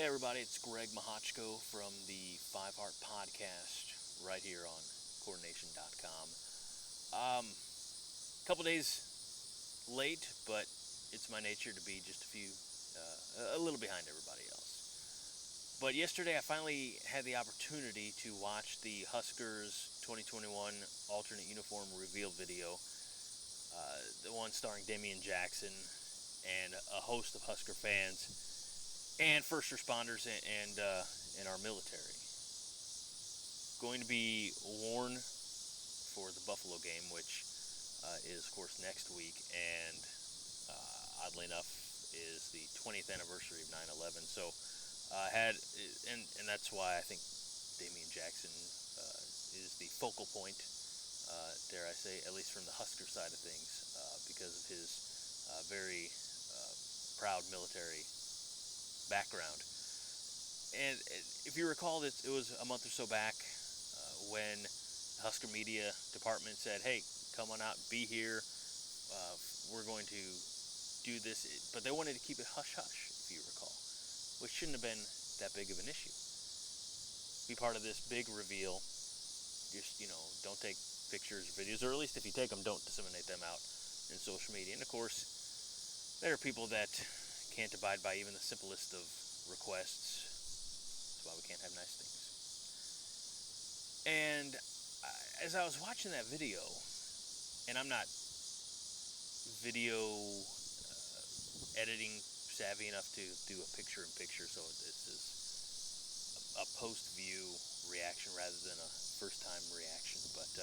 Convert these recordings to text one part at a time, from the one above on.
Hey everybody, it's Greg Mahochko from the Five Heart Podcast right here on coordination.com. Couple days late, but it's my nature to be just a little behind everybody else. But yesterday I finally had the opportunity to watch the Huskers 2021 alternate uniform reveal video, the one starring Damian Jackson and a host of Husker fans and first responders and our military. Going to be worn for the Buffalo game, which is, of course, next week, and oddly enough, is the 20th anniversary of 9/11. So and that's why I think Damian Jackson is the focal point, dare I say, at least from the Husker side of things, because of his very proud military background. And if you recall, it was a month or so back when the Husker media department said, hey, come on out, be here, we're going to do this, but they wanted to keep it hush-hush, if you recall, which shouldn't have been that big of an issue. Be part of this big reveal, just, don't take pictures or videos, or at least if you take them, don't disseminate them out in social media. And of course, there are people that can't abide by even the simplest of requests. That's why we can't have nice things. And as I was watching that video, and I'm not video editing savvy enough to do a picture-in-picture, so this is a post-view reaction rather than a first-time reaction. But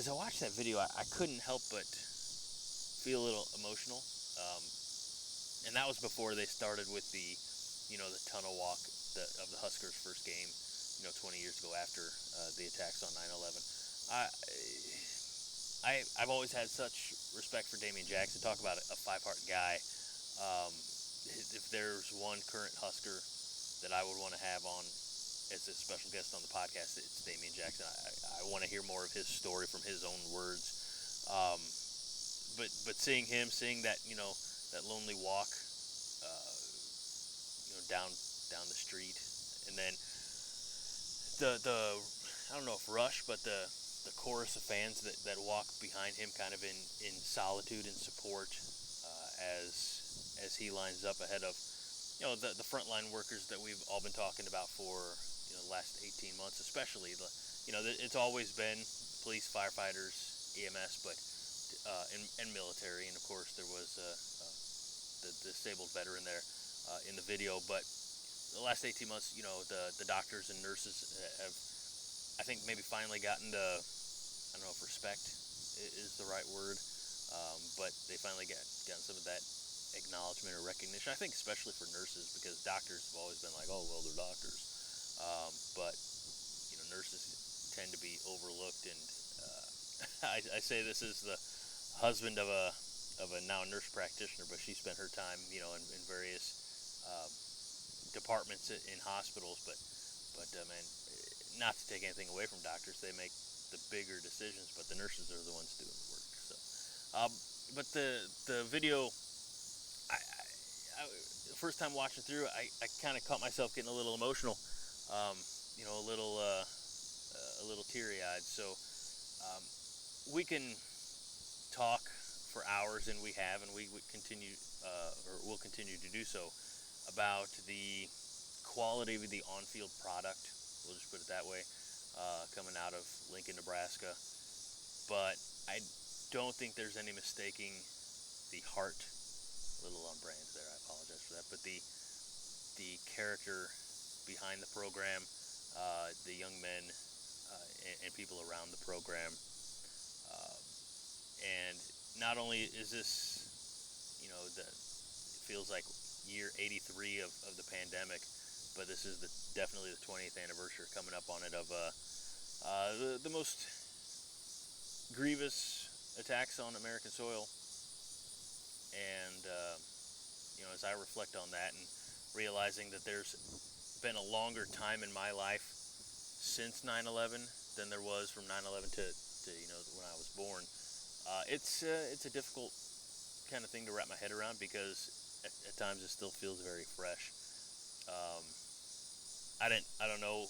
as I watched that video, I couldn't help but feel a little emotional. And that was before they started with the tunnel walk of the Huskers' first game, 20 years ago after the attacks on 9/11. I've always had such respect for Damian Jackson. Talk about a five-heart guy. If there's one current Husker that I would want to have on as a special guest on the podcast, it's Damian Jackson. I want to hear more of his story from his own words. But seeing that that lonely walk, down the street, and then the I don't know if rush, but the chorus of fans that walk behind him, kind of in solitude and support, as he lines up ahead of the frontline workers that we've all been talking about for the last 18 months, especially it's always been police, firefighters, EMS, but and military, and of course there was the disabled veteran there in the video. But the last 18 months, the doctors and nurses have, I think, maybe finally gotten to, I don't know if respect is the right word, but they finally gotten some of that acknowledgement or recognition. I think especially for nurses, because doctors have always been like, oh, well, they're doctors. But nurses tend to be overlooked, and I say this is the husband of a now nurse practitioner, but she spent her time, in various departments in hospitals. But man, not to take anything away from doctors, they make the bigger decisions, but the nurses are the ones doing the work. So, but the video, the first time watching through, I kind of caught myself getting a little emotional, a little teary-eyed. So we can talk for hours, and we have, and we would continue, or will continue to do so, about the quality of the on-field product. We'll just put it that way, coming out of Lincoln, Nebraska. But I don't think there's any mistaking the heart. A little on brand there. I apologize for that. But the character behind the program, the young men and people around the program. And not only is this, it feels like year 83 of the pandemic, but this is definitely the 20th anniversary coming up on it of the most grievous attacks on American soil. And as I reflect on that and realizing that there's been a longer time in my life since 9/11 than there was from 9/11 to when I was born, it's a difficult kind of thing to wrap my head around, because at times it still feels very fresh. Um, I don't know.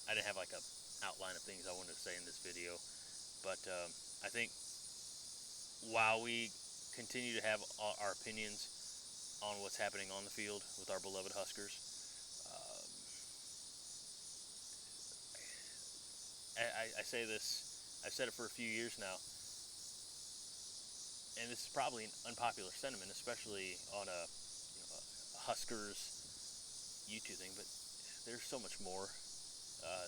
I didn't have like a outline of things I wanted to say in this video, but I think while we continue to have our opinions on what's happening on the field with our beloved Huskers, um, I say this. I've said it for a few years now, and this is probably an unpopular sentiment, especially on a Huskers YouTube thing. But there's so much more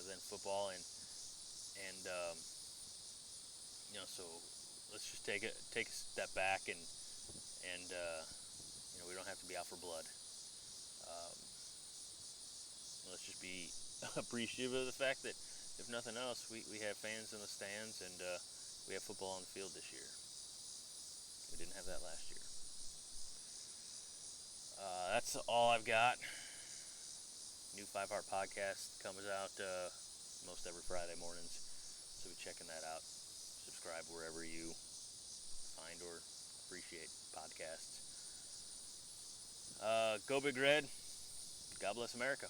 than football, and so let's just take a step back and we don't have to be out for blood. Um, let's just be appreciative of the fact that if nothing else, we have fans in the stands and we have football on the field this year. We didn't have that last year. That's all I've got. New 5-part podcast comes out most every Friday mornings, so be checking that out. Subscribe wherever you find or appreciate podcasts. Go Big Red. God bless America.